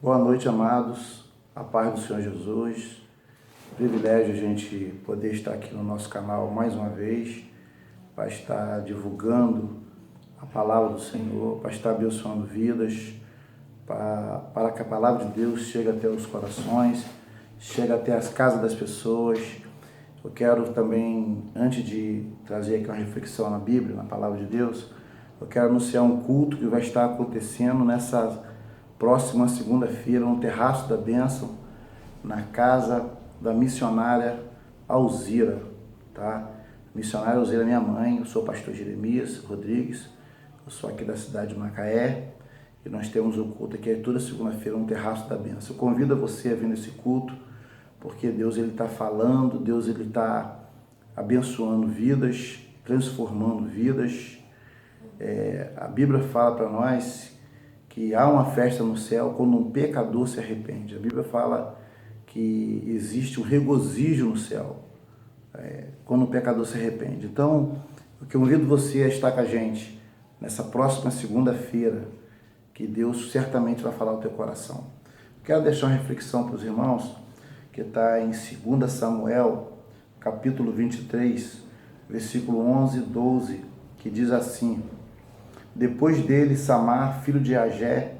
Boa noite, amados. A paz do Senhor Jesus. Privilégio a gente poder estar aqui no nosso canal mais uma vez, para estar divulgando a palavra do Senhor, para estar abençoando vidas, para que a palavra de Deus chegue até os corações, chegue até as casas das pessoas. Eu quero também, antes de trazer aqui uma reflexão na Bíblia, na palavra de Deus, eu quero anunciar um culto que vai estar acontecendo nessa próxima segunda-feira, no Terraço da Bênção, na casa da missionária Alzira, tá? Missionária Alzira é minha mãe, eu sou o pastor Jeremias Rodrigues, eu sou aqui da cidade de Macaé, e nós temos um culto aqui toda segunda-feira no Terraço da Bênção. Eu convido você a vir nesse culto, porque Deus está falando, Deus está abençoando vidas, transformando vidas. A Bíblia fala para nós que há uma festa no céu quando um pecador se arrepende. A Bíblia fala que existe um regozijo no céu quando um pecador se arrepende. Então, eu convido você a estar com a gente nessa próxima segunda-feira, que Deus certamente vai falar ao teu coração. Quero deixar uma reflexão para os irmãos, que está em 2 Samuel, capítulo 23, versículo 11 e 12, que diz assim: Depois dele, Samar, filho de Agé,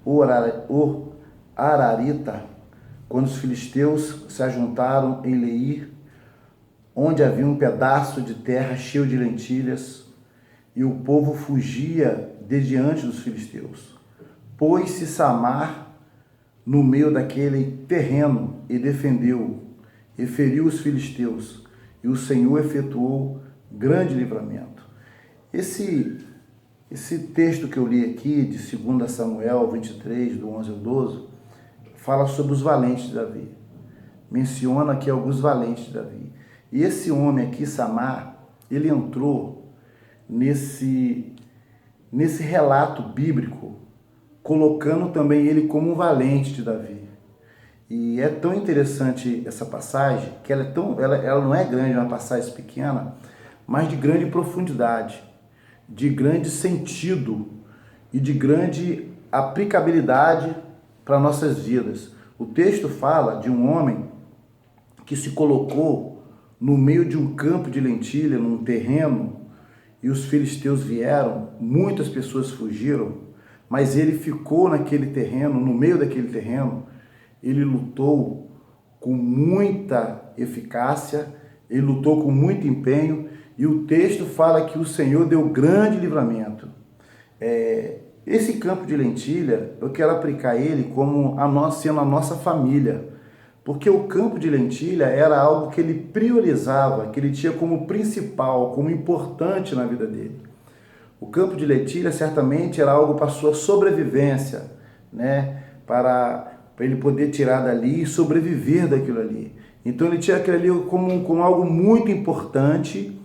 o Ararita, quando os filisteus se ajuntaram em Leir, onde havia um pedaço de terra cheio de lentilhas, e o povo fugia de diante dos filisteus. Pôs-se Samar no meio daquele terreno e defendeu-o, e feriu os filisteus, e o Senhor efetuou grande livramento. Esse texto que eu li aqui, de 2 Samuel 23, do 11 ao 12, fala sobre os valentes de Davi. Menciona aqui alguns valentes de Davi. E esse homem aqui, Samar, ele entrou nesse relato bíblico, colocando também ele como um valente de Davi. E é tão interessante essa passagem, que ela não é grande, é uma passagem pequena, mas de grande profundidade, de grande sentido e de grande aplicabilidade para nossas vidas. O texto fala de um homem que se colocou no meio de um campo de lentilha, num terreno, e os filisteus vieram, muitas pessoas fugiram, mas ele ficou naquele terreno, no meio daquele terreno, ele lutou com muita eficácia, ele lutou com muito empenho, e o texto fala que o Senhor deu grande livramento. Esse campo de lentilha, eu quero aplicar ele como sendo a nossa família, porque o campo de lentilha era algo que ele priorizava, que ele tinha como principal, como importante na vida dele. O campo de lentilha certamente era algo para a sua sobrevivência, né? Para ele poder tirar dali e sobreviver daquilo ali. Então ele tinha aquilo ali como algo muito importante,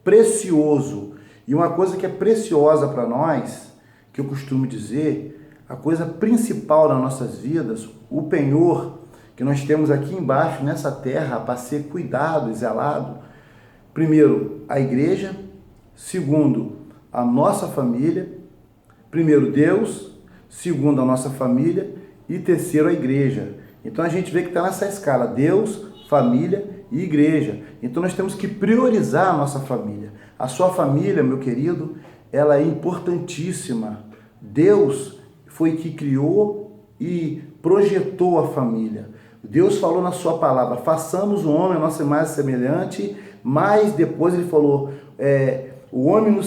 precioso. E uma coisa que é preciosa para nós, que eu costumo dizer, a coisa principal nas nossas vidas, o penhor que nós temos aqui embaixo, nessa terra, para ser cuidado e zelado. Primeiro, a igreja. Segundo, a nossa família. Primeiro, Deus. Segundo, a nossa família. E terceiro, a igreja. Então a gente vê que está nessa escala: Deus, família e igreja. Então nós temos que priorizar a nossa família. A sua família, meu querido, ela é importantíssima. Deus foi que criou e projetou a família. Deus falou na sua palavra: façamos o homem a nossa imagem semelhante, mas depois ele falou, o homem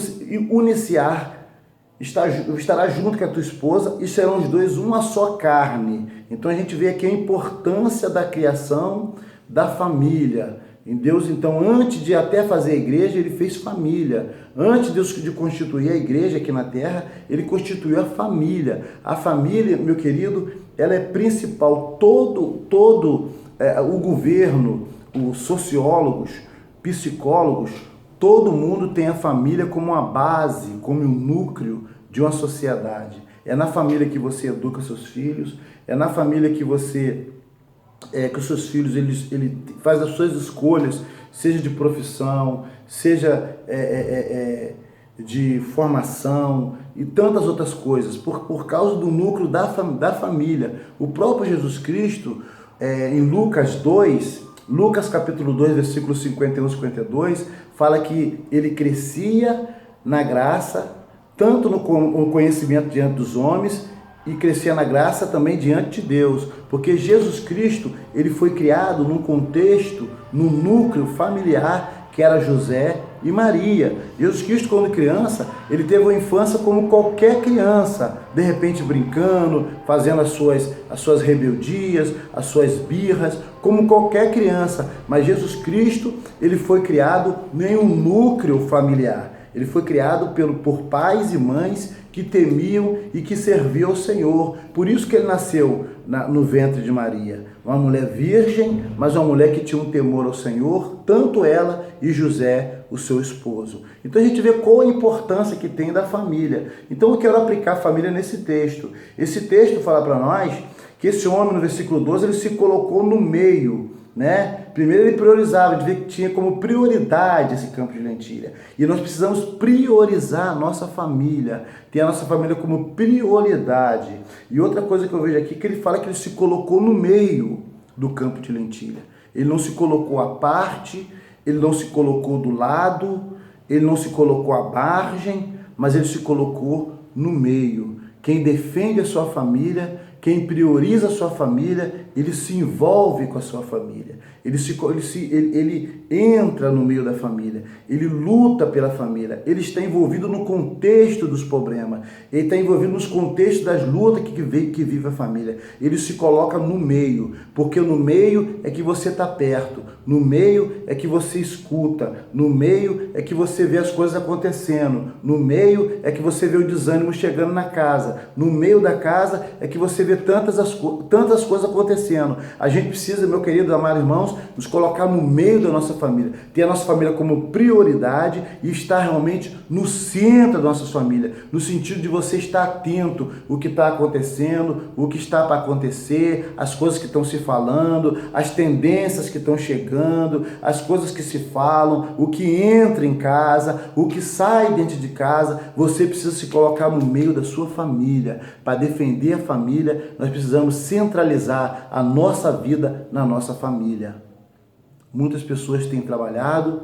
estará junto com a tua esposa e serão os dois uma só carne. Então a gente vê aqui a importância da criação da família. Em Deus, então, antes de até fazer a igreja, ele fez família. Antes de constituir a igreja aqui na terra, ele constituiu a família. A família, meu querido, ela é principal. Todo o governo, os sociólogos, psicólogos, todo mundo tem a família como uma base, como um núcleo de uma sociedade. É na família que você educa seus filhos, é na família que que os seus filhos ele faz as suas escolhas, seja de profissão, seja de formação e tantas outras coisas, por causa do núcleo da família. O próprio Jesus Cristo, em Lucas 2, Lucas capítulo 2, versículos 51 e 52, fala que ele crescia na graça, tanto no conhecimento diante dos homens, e crescia na graça também diante de Deus, porque Jesus Cristo, ele foi criado num contexto, num núcleo familiar, que era José e Maria. Jesus Cristo, quando criança, ele teve uma infância como qualquer criança, de repente brincando, fazendo as suas rebeldias, as suas birras, como qualquer criança. Mas Jesus Cristo, ele foi criado em um núcleo familiar. Ele foi criado por pais e mães que temiam e que serviam ao Senhor. Por isso que ele nasceu no ventre de Maria. Uma mulher virgem, mas uma mulher que tinha um temor ao Senhor, tanto ela e José, o seu esposo. Então a gente vê qual a importância que tem da família. Então eu quero aplicar a família nesse texto. Esse texto fala para nós que esse homem, no versículo 12, ele se colocou no meio, né? Primeiro ele priorizava, a gente vê que tinha como prioridade esse campo de lentilha. E nós precisamos priorizar a nossa família, ter a nossa família como prioridade. E outra coisa que eu vejo aqui, que ele fala que ele se colocou no meio do campo de lentilha. Ele não se colocou à parte, ele não se colocou do lado, ele não se colocou à margem, mas ele se colocou no meio. Quem defende a sua família, quem prioriza a sua família, ele se envolve com a sua família. Ele entra no meio da família. Ele luta pela família. Ele está envolvido no contexto dos problemas. Ele está envolvido nos contextos das lutas que vive a família. Ele se coloca no meio, porque no meio é que você está perto. No meio é que você escuta. No meio é que você vê as coisas acontecendo. No meio é que você vê o desânimo chegando na casa. No meio da casa é que você vê tantas coisas acontecendo. A gente precisa, meu querido, amado irmãos, nos colocar no meio da nossa família, ter a nossa família como prioridade e estar realmente no centro da nossa família, no sentido de você estar atento ao que está acontecendo, o que está para acontecer, as coisas que estão se falando, as tendências que estão chegando, as coisas que se falam, o que entra em casa, o que sai dentro de casa. Você precisa se colocar no meio da sua família. Para defender a família, nós precisamos centralizar a nossa vida na nossa família. Muitas pessoas têm trabalhado,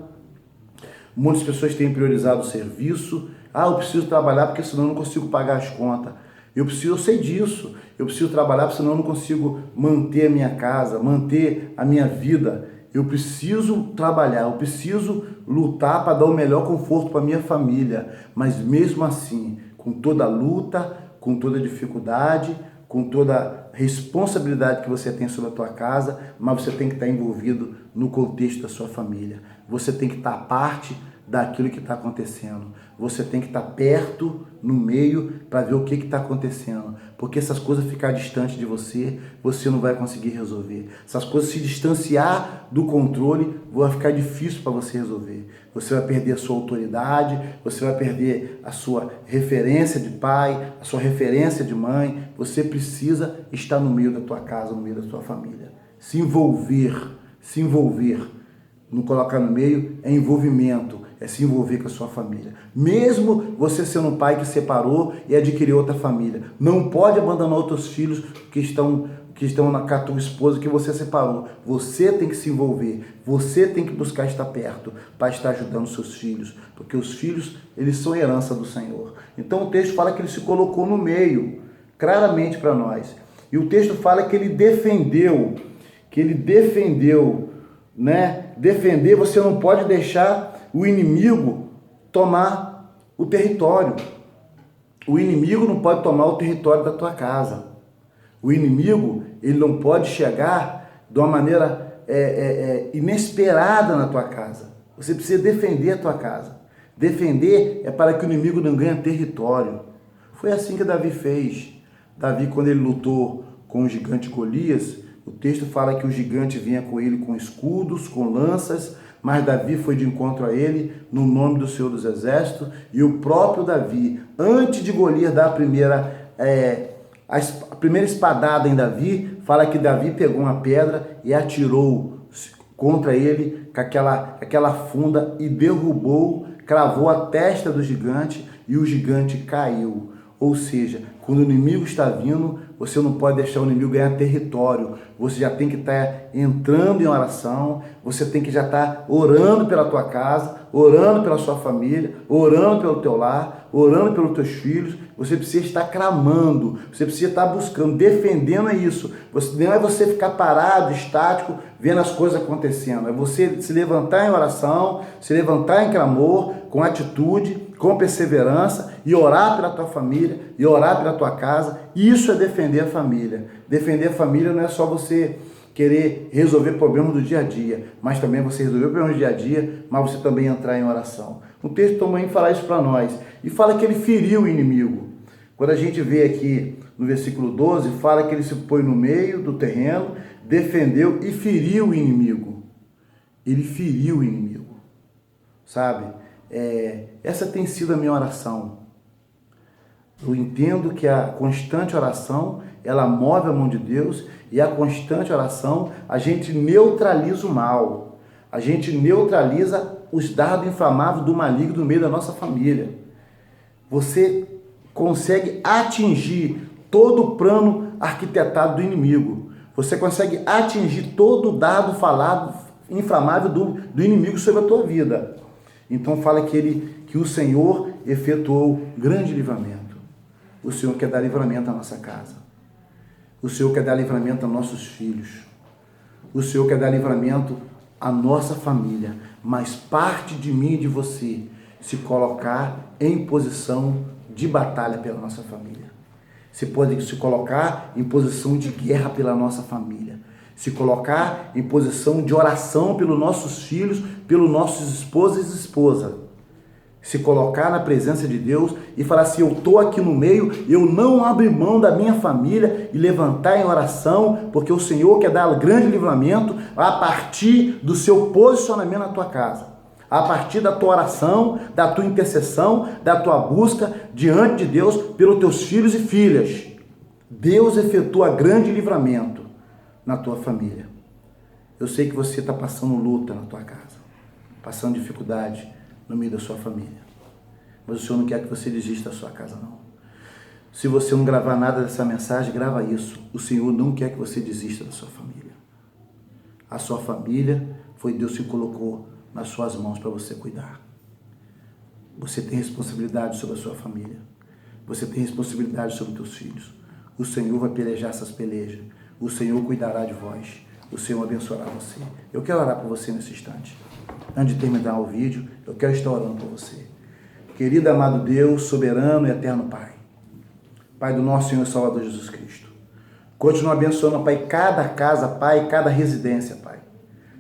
muitas pessoas têm priorizado o serviço. Eu preciso trabalhar porque senão eu não consigo pagar as contas. Eu sei disso. Eu preciso trabalhar porque senão eu não consigo manter a minha casa, manter a minha vida. Eu preciso trabalhar, eu preciso lutar para dar o melhor conforto para a minha família. Mas mesmo assim, com toda a luta, com toda a dificuldade, com toda a responsabilidade que você tem sobre a tua casa, mas você tem que estar envolvido no contexto da sua família. Você tem que estar parte daquilo que está acontecendo. Você tem que estar perto, no meio, para ver o que está acontecendo. Porque se as coisas ficarem distantes de você, você não vai conseguir resolver. Se as coisas se distanciar do controle, vai ficar difícil para você resolver. Você vai perder a sua autoridade, você vai perder a sua referência de pai, a sua referência de mãe. Você precisa estar no meio da tua casa, no meio da tua família. Se envolver. Não colocar no meio é envolvimento, é se envolver com a sua família. Mesmo você sendo um pai que separou e adquiriu outra família, não pode abandonar outros filhos que estão com a tua esposa que você separou. Você tem que se envolver, você tem que buscar estar perto para estar ajudando seus filhos, porque os filhos, eles são herança do Senhor. Então o texto fala que ele se colocou no meio, claramente para nós. E o texto fala que ele defendeu, né? Defender, você não pode deixar o inimigo tomar o território. O inimigo não pode tomar o território da tua casa. O inimigo, ele não pode chegar de uma maneira inesperada na tua casa. Você precisa defender a tua casa. Defender é para que o inimigo não ganhe território. Foi assim que Davi fez. Davi, quando ele lutou com o gigante Golias, o texto fala que o gigante vinha com ele com escudos, com lanças, mas Davi foi de encontro a ele no nome do Senhor dos Exércitos, e o próprio Davi, antes de Golias dar a primeira espadada em Davi, fala que Davi pegou uma pedra e atirou contra ele com aquela funda e derrubou cravou a testa do gigante e o gigante caiu. Ou seja, quando o inimigo está vindo, você não pode deixar o inimigo ganhar território. Você já tem que estar entrando em oração, você tem que já estar orando pela tua casa, orando pela sua família, orando pelo teu lar, orando pelos teus filhos. Você precisa estar clamando, você precisa estar buscando, defendendo isso. Não é você ficar parado, estático, vendo as coisas acontecendo. É você se levantar em oração, se levantar em clamor, com atitude, com perseverança, e orar pela tua família, e orar pela tua casa. Isso é defender a família. Defender a família não é só você querer resolver problemas do dia a dia, mas também você resolver problemas do dia a dia, mas você também entrar em oração. O texto também fala isso para nós, e fala que ele feriu o inimigo. Quando a gente vê aqui no versículo 12, fala que ele se põe no meio do terreno, defendeu e feriu o inimigo. Ele feriu o inimigo, sabe? Essa tem sido a minha oração. Eu entendo que a constante oração, ela move a mão de Deus, e a constante oração, a gente neutraliza o mal. A gente neutraliza os dardos inflamáveis do maligno no meio da nossa família. Você consegue atingir todo o plano arquitetado do inimigo. Você consegue atingir todo o dardo falado, inflamável do inimigo sobre a tua vida. Então fala que o Senhor efetuou grande livramento. O Senhor quer dar livramento à nossa casa. O Senhor quer dar livramento aos nossos filhos. O Senhor quer dar livramento à nossa família. Mas parte de mim e de você se colocar em posição de batalha pela nossa família. Se pode se colocar em posição de guerra pela nossa família. Se colocar em posição de oração pelos nossos filhos, pelos nossos esposos e esposa. Se colocar na presença de Deus e falar assim, eu estou aqui no meio, eu não abro mão da minha família, e levantar em oração, porque o Senhor quer dar grande livramento a partir do seu posicionamento na tua casa. A partir da tua oração, da tua intercessão, da tua busca diante de Deus pelos teus filhos e filhas. Deus efetua grande livramento na tua família. Eu sei que você está passando luta na tua casa, passando dificuldade no meio da sua família. Mas o Senhor não quer que você desista da sua casa, não. Se você não gravar nada dessa mensagem, grava isso. O Senhor não quer que você desista da sua família. A sua família foi Deus que colocou nas suas mãos para você cuidar. Você tem responsabilidade sobre a sua família. Você tem responsabilidade sobre os teus filhos. O Senhor vai pelejar essas pelejas. O Senhor cuidará de vós. O Senhor abençoará você. Eu quero orar por você nesse instante. Antes de terminar o vídeo, eu quero estar orando por você. Querido amado Deus, soberano e eterno Pai. Pai do nosso Senhor e Salvador Jesus Cristo. Continua abençoando, Pai, cada casa, Pai, cada residência, Pai.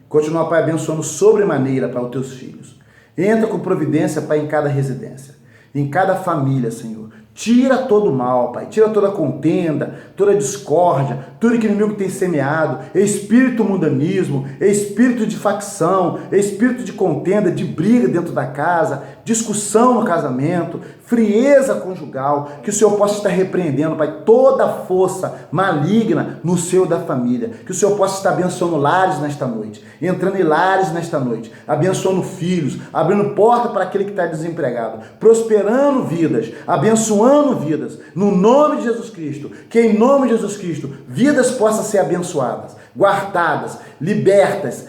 Continua, Pai, abençoando sobremaneira para os teus filhos. Entra com providência, Pai, em cada residência, em cada família, Senhor. Tira todo o mal, Pai. Tira toda a contenda, toda a discórdia, tudo que o inimigo tem semeado. Espírito mundanismo, espírito de facção, espírito de contenda, de briga dentro da casa, discussão no casamento, frieza conjugal. Que o Senhor possa estar repreendendo, Pai, toda a força maligna no seio da família. Que o Senhor possa estar abençoando lares nesta noite, entrando em lares nesta noite, abençoando filhos, abrindo porta para aquele que está desempregado, prosperando vidas, abençoando vidas, no nome de Jesus Cristo. Que em nome de Jesus Cristo, vidas possam ser abençoadas, guardadas, libertas,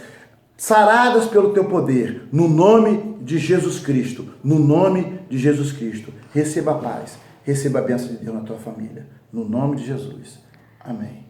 saradas pelo teu poder, no nome de Jesus Cristo, no nome de Jesus Cristo. Receba a paz, receba a bênção de Deus na tua família, no nome de Jesus. Amém.